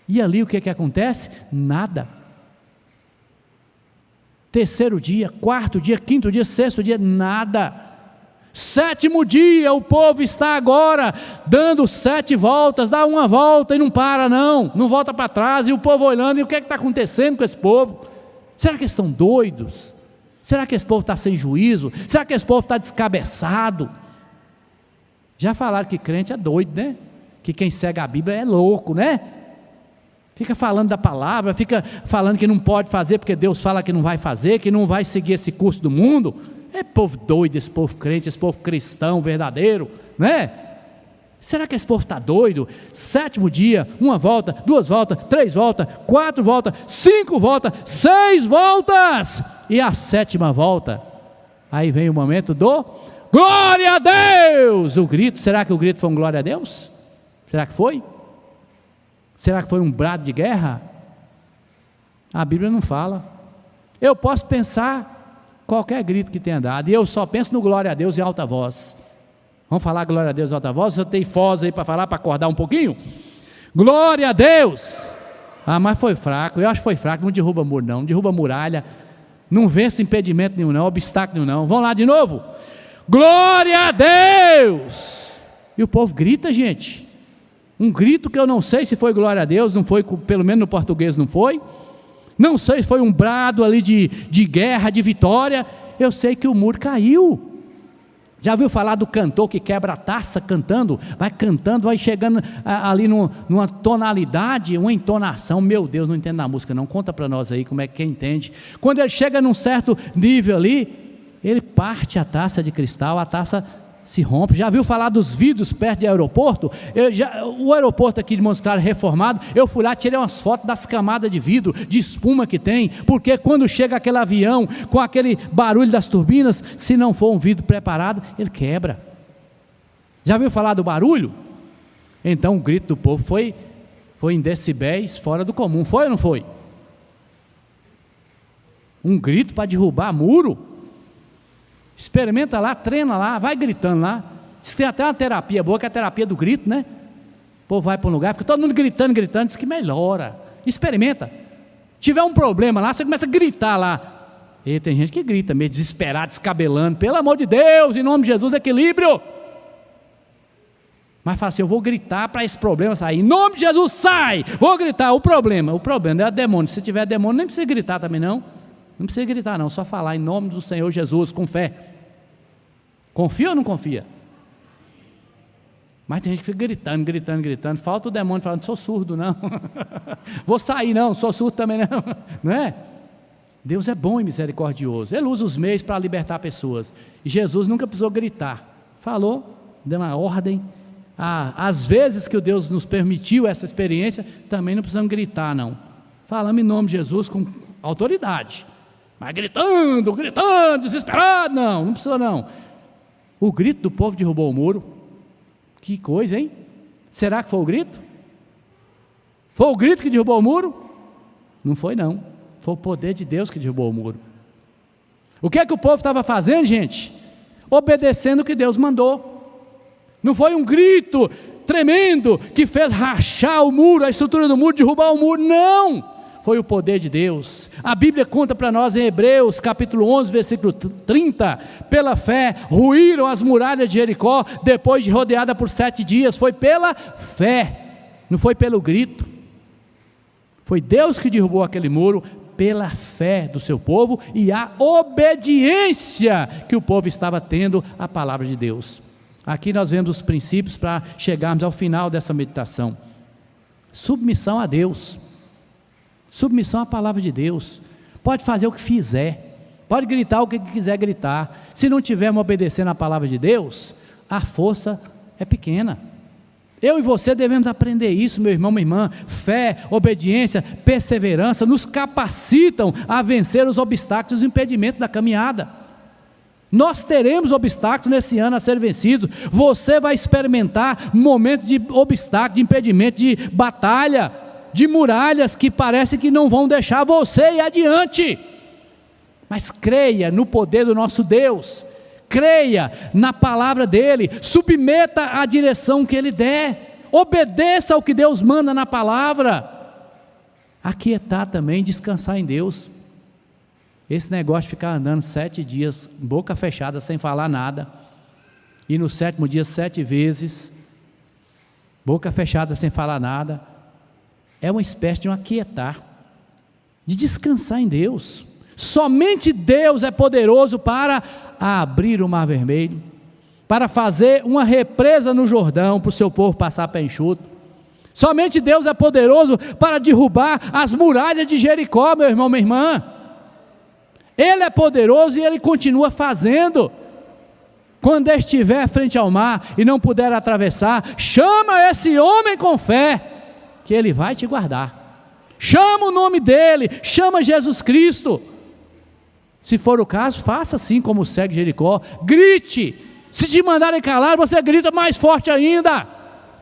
E ali o que acontece? Nada. 3º dia, 4º dia, 5º dia, 6º dia, nada. 7º dia, o povo está agora dando 7 voltas, dá uma volta e não para não volta para trás, e o povo olhando, e o que está acontecendo com esse povo? Será que eles estão doidos? Será que esse povo está sem juízo? Será que esse povo está descabeçado? Já falaram que crente é doido, né? Que quem segue a Bíblia é louco, né? Fica falando da palavra, fica falando que não pode fazer porque Deus fala que não vai fazer, que não vai seguir esse curso do mundo. É povo doido, esse povo crente, esse povo cristão verdadeiro, né? Será que esse povo está doido? 7º dia, 1 volta, 2 voltas, 3 voltas, 4 voltas, 5 voltas, 6 voltas, e a 7ª volta, aí vem o momento do glória a Deus, o grito. Será que o grito foi um glória a Deus? Será que foi? Será que foi um brado de guerra? A Bíblia não fala. Eu posso pensar qualquer grito que tenha dado, e eu só penso no glória a Deus em alta voz. Vamos falar glória a Deus em alta voz? Você tem voz aí para falar, para acordar um pouquinho? Glória a Deus! Ah, mas foi fraco, eu acho que foi fraco, não derruba muro não derruba muralha, não vence impedimento nenhum não, obstáculo nenhum não. Vamos lá de novo? Glória a Deus! E o povo grita, gente, um grito que eu não sei se foi glória a Deus, não foi, pelo menos no português não foi, não sei se foi um brado ali de guerra, de vitória. Eu sei que o muro caiu. Já viu falar do cantor que quebra a taça cantando, vai chegando ali numa tonalidade, uma entonação, meu Deus, não entendo a música não, conta para nós aí como é que quem entende. Quando ele chega num certo nível ali, ele parte a taça de cristal, a taça se rompe. Já viu falar dos vidros perto de aeroporto? O aeroporto aqui de Montes Claros reformado, eu fui lá, tirei umas fotos das camadas de vidro, de espuma que tem, porque quando chega aquele avião, com aquele barulho das turbinas, se não for um vidro preparado, ele quebra. Já viu falar do barulho? Então o grito do povo foi em decibéis fora do comum, foi ou não foi? Um grito para derrubar muro. Experimenta lá, treina lá, vai gritando lá. Diz que tem até uma terapia boa, que é a terapia do grito, né? O povo vai para um lugar, fica todo mundo gritando, diz que melhora. Experimenta. Tiver um problema lá, você começa a gritar lá. E tem gente que grita, meio desesperado, descabelando. Pelo amor de Deus, em nome de Jesus, equilíbrio. Mas fala assim, eu vou gritar para esse problema sair. Em nome de Jesus, sai! Vou gritar. O problema não é demônio. Se tiver demônio, nem precisa gritar também não. Não precisa gritar não, só falar em nome do Senhor Jesus, com fé. Confia ou não confia? Mas tem gente que fica gritando, falta o demônio falando, sou surdo não, vou sair não, sou surdo também não é? Deus é bom e misericordioso, Ele usa os meios para libertar pessoas, e Jesus nunca precisou gritar, falou, deu uma ordem. Às vezes que o Deus nos permitiu essa experiência, também não precisamos gritar não, falamos em nome de Jesus com autoridade, mas gritando, desesperado, não precisa não. O grito do povo derrubou o muro. Que coisa, hein? Será que foi o grito? Foi o grito que derrubou o muro? Não foi não, foi o poder de Deus que derrubou o muro. O que é que o povo estava fazendo, gente? Obedecendo o que Deus mandou. Não foi um grito tremendo que fez rachar o muro, a estrutura do muro, derrubar o muro, não! Foi o poder de Deus. A Bíblia conta para nós em Hebreus capítulo 11, versículo 30, pela fé ruíram as muralhas de Jericó, depois de rodeada por 7 dias, foi pela fé, não foi pelo grito, foi Deus que derrubou aquele muro, pela fé do seu povo, e a obediência que o povo estava tendo à palavra de Deus. Aqui nós vemos os princípios para chegarmos ao final dessa meditação. Submissão a Deus, submissão à palavra de Deus. Pode fazer o que fizer, pode gritar o que quiser gritar, se não estivermos obedecendo à palavra de Deus, a força é pequena. Eu e você devemos aprender isso, meu irmão, minha irmã. Fé, obediência, perseverança nos capacitam a vencer os obstáculos e os impedimentos da caminhada. Nós teremos obstáculos nesse ano a ser vencidos. Você vai experimentar momentos de obstáculo, de impedimento, de batalha, de muralhas que parece que não vão deixar você ir adiante. Mas creia no poder do nosso Deus, creia na palavra dEle, submeta à direção que Ele der, obedeça ao que Deus manda na palavra. Aquietar também, descansar em Deus. Esse negócio de ficar andando 7 dias, boca fechada, sem falar nada, e no 7º dia 7 vezes, boca fechada sem falar nada, é uma espécie de um aquietar, de descansar em Deus. Somente Deus é poderoso para abrir o Mar Vermelho, para fazer uma represa no Jordão, para o seu povo passar pé enxuto. Somente Deus é poderoso para derrubar as muralhas de Jericó, meu irmão, minha irmã. Ele é poderoso e Ele continua fazendo. Quando estiver frente ao mar e não puder atravessar, chama esse homem com fé, que Ele vai te guardar. Chama o nome dEle, chama Jesus Cristo. Se for o caso, faça assim como o cego de Jericó, grite. Se te mandarem calar, você grita mais forte ainda.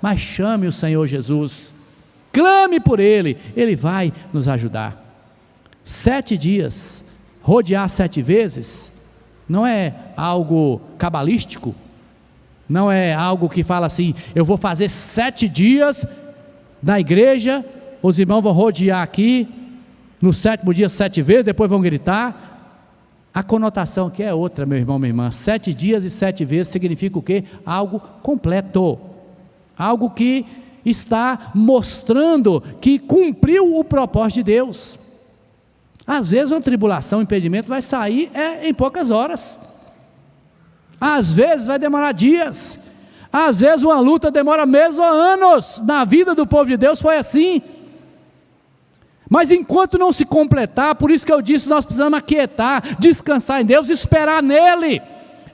Mas chame o Senhor Jesus, clame por Ele, Ele vai nos ajudar. 7 dias, rodear 7 vezes, não é algo cabalístico, não é algo que fala assim, eu vou fazer 7 dias na igreja, os irmãos vão rodear aqui, no 7º dia 7 vezes, depois vão gritar. A conotação aqui é outra, meu irmão, minha irmã. 7 dias e 7 vezes significa o quê? Algo completo, algo que está mostrando que cumpriu o propósito de Deus. Às vezes uma tribulação, um impedimento vai sair em poucas horas, às vezes vai demorar dias, às vezes uma luta demora meses ou anos. Na vida do povo de Deus foi assim. Mas enquanto não se completar, por isso que eu disse, nós precisamos aquietar, descansar em Deus, esperar nele.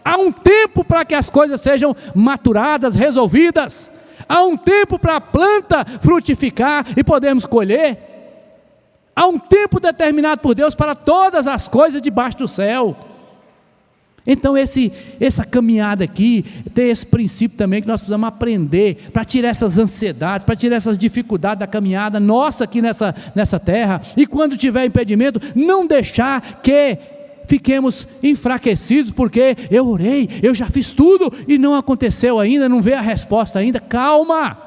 Há um tempo para que as coisas sejam maturadas, resolvidas. Há um tempo para a planta frutificar e podermos colher. Há um tempo determinado por Deus para todas as coisas debaixo do céu. Então essa caminhada aqui, tem esse princípio também que nós precisamos aprender, para tirar essas ansiedades, para tirar essas dificuldades da caminhada nossa aqui nessa terra, e quando tiver impedimento, não deixar que fiquemos enfraquecidos, porque eu orei, eu já fiz tudo, e não aconteceu ainda, não veio a resposta ainda. Calma,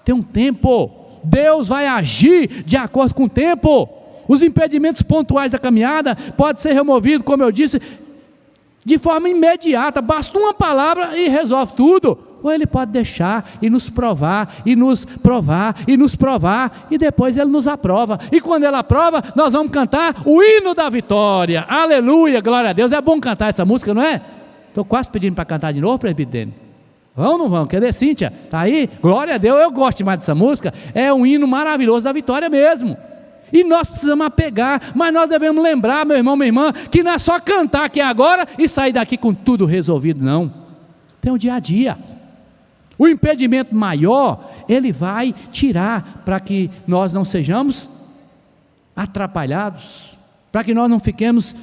tem um tempo, Deus vai agir de acordo com o tempo. Os impedimentos pontuais da caminhada podem ser removidos, como eu disse, de forma imediata, basta uma palavra e resolve tudo. Ou Ele pode deixar e nos provar, e nos provar, e nos provar, e depois Ele nos aprova, e quando Ele aprova, nós vamos cantar o hino da vitória. Aleluia, glória a Deus. É bom cantar essa música, não é? Estou quase pedindo para cantar de novo, presbítero. Vão ou não vão? Cadê Cíntia? Está aí? Glória a Deus, eu gosto demais dessa música, é um hino maravilhoso da vitória mesmo. E nós precisamos apegar, mas nós devemos lembrar, meu irmão, minha irmã, que não é só cantar aqui agora e sair daqui com tudo resolvido, não. Tem o dia a dia. O impedimento maior, Ele vai tirar, para que nós não sejamos atrapalhados, para que nós não fiquemos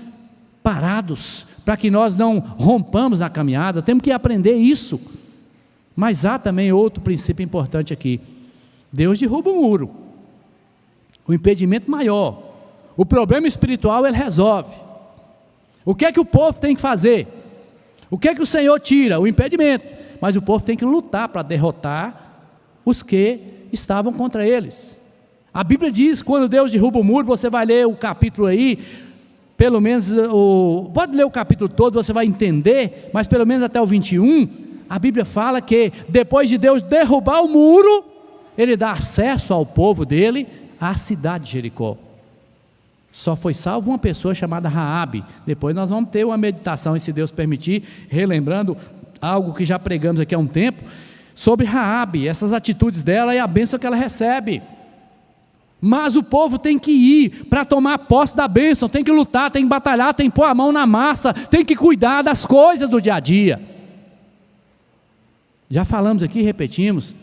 parados, para que nós não rompamos na caminhada. Temos que aprender isso. Mas há também outro princípio importante aqui. Deus derruba um muro. O impedimento maior, o problema espiritual Ele resolve. O que é que o povo tem que fazer? O que é que o Senhor tira? O impedimento. Mas o povo tem que lutar para derrotar os que estavam contra eles. A Bíblia diz, quando Deus derruba o muro, você vai ler o capítulo aí, pelo menos, pode ler o capítulo todo, você vai entender, mas pelo menos até o 21, a Bíblia fala que depois de Deus derrubar o muro, Ele dá acesso ao povo dele, à cidade de Jericó. Só foi salvo uma pessoa chamada Raabe. Depois nós vamos ter uma meditação, e se Deus permitir, relembrando algo que já pregamos aqui há um tempo, sobre Raabe, essas atitudes dela e a bênção que ela recebe. Mas o povo tem que ir para tomar posse da bênção, tem que lutar, tem que batalhar, tem que pôr a mão na massa, tem que cuidar das coisas do dia a dia. Já falamos aqui, repetimos,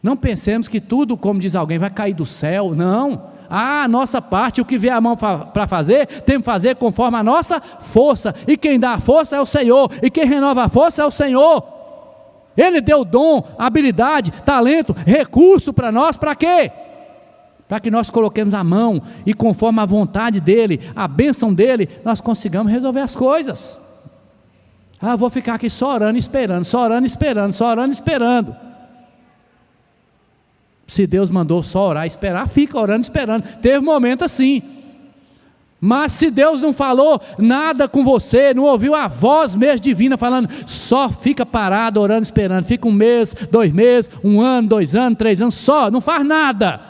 não pensemos que tudo, como diz alguém, vai cair do céu. Não, a nossa parte, o que vier a mão para fazer, temos que fazer conforme a nossa força, e quem dá a força é o Senhor, e quem renova a força é o Senhor. Ele deu dom, habilidade, talento, recurso para nós, para quê? para que nós coloquemos a mão e conforme a vontade dEle, a bênção dEle, nós consigamos resolver as coisas. Ah, vou ficar aqui só orando e esperando, só orando e esperando, só orando e esperando. Se Deus mandou só orar e esperar, fica orando e esperando. Teve um momento assim. Mas se Deus não falou nada com você, não ouviu a voz mesmo divina falando, só fica parado orando, esperando, fica 1 mês, 2 meses, 1 ano, 2 anos, 3 anos, só, não faz nada.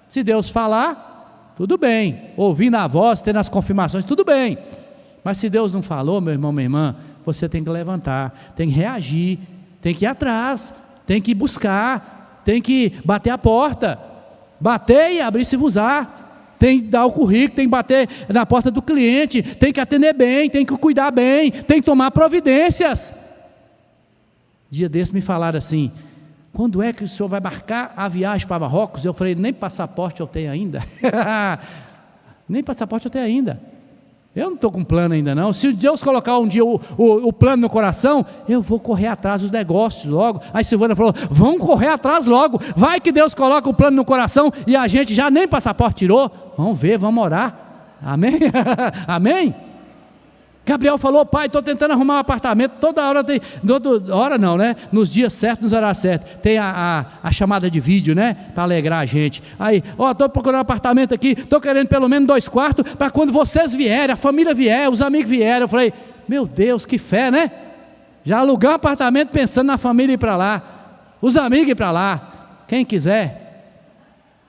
Se Deus falar, tudo bem, ouvindo a voz, tendo as confirmações, tudo bem. Mas se Deus não falou, meu irmão, minha irmã, você tem que levantar, tem que reagir, tem que ir atrás, tem que buscar, tem que bater a porta, bater e abrir-se-vos-á. Tem que dar o currículo, tem que bater na porta do cliente, tem que atender bem, tem que cuidar bem, tem que tomar providências. Dia desse me falaram assim, quando é que o senhor vai marcar a viagem para Marrocos? Eu falei, nem passaporte eu tenho ainda. Nem passaporte eu tenho ainda. Eu não estou com plano ainda não. Se Deus colocar um dia o plano no coração, eu vou correr atrás dos negócios logo. Aí Silvana falou, vamos correr atrás logo. Vai que Deus coloca o plano no coração e a gente já nem passaporte tirou. Vamos ver, vamos orar. Amém? Amém? Gabriel falou, pai, estou tentando arrumar um apartamento, toda hora tem, toda hora não, né? Nos dias certos, nos horários certos, tem a chamada de vídeo, né? Para alegrar a gente. Aí, estou procurando um apartamento aqui, estou querendo pelo menos 2 quartos, para quando vocês vierem, a família vier, os amigos vierem. Eu falei, meu Deus, que fé, né? Já alugar um apartamento pensando na família ir para lá, os amigos ir para lá. Quem quiser,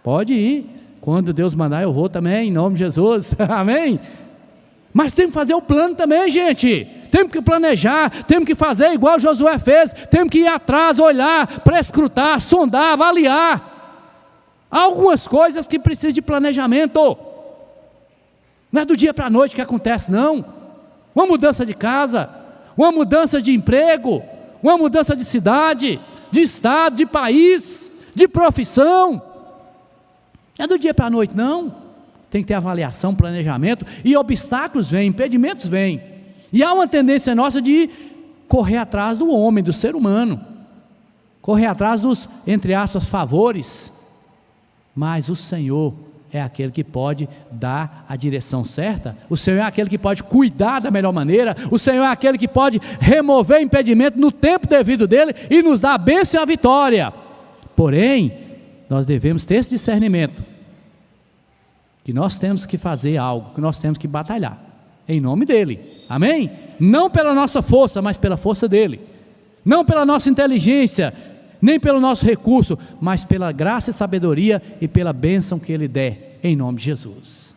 pode ir. Quando Deus mandar, eu vou também, em nome de Jesus. Amém? Mas temos que fazer o plano também, gente. Temos que planejar, temos que fazer igual Josué fez, temos que ir atrás, olhar, prescrutar, sondar, avaliar. Há algumas coisas que precisam de planejamento. Não é do dia para a noite que acontece, não. Uma mudança de casa, uma mudança de emprego, uma mudança de cidade, de estado, de país, de profissão. Não é do dia para a noite, não. Tem que ter avaliação, planejamento, e obstáculos vêm, impedimentos vêm. E há uma tendência nossa de correr atrás do homem, do ser humano, correr atrás dos, entre aspas, favores. Mas o Senhor é aquele que pode dar a direção certa, o Senhor é aquele que pode cuidar da melhor maneira, o Senhor é aquele que pode remover impedimento no tempo devido dele e nos dar a bênção e a vitória. Porém, nós devemos ter esse discernimento, que nós temos que fazer algo, que nós temos que batalhar, em nome dEle, amém? Não pela nossa força, mas pela força dEle, não pela nossa inteligência, nem pelo nosso recurso, mas pela graça e sabedoria e pela bênção que Ele der, em nome de Jesus.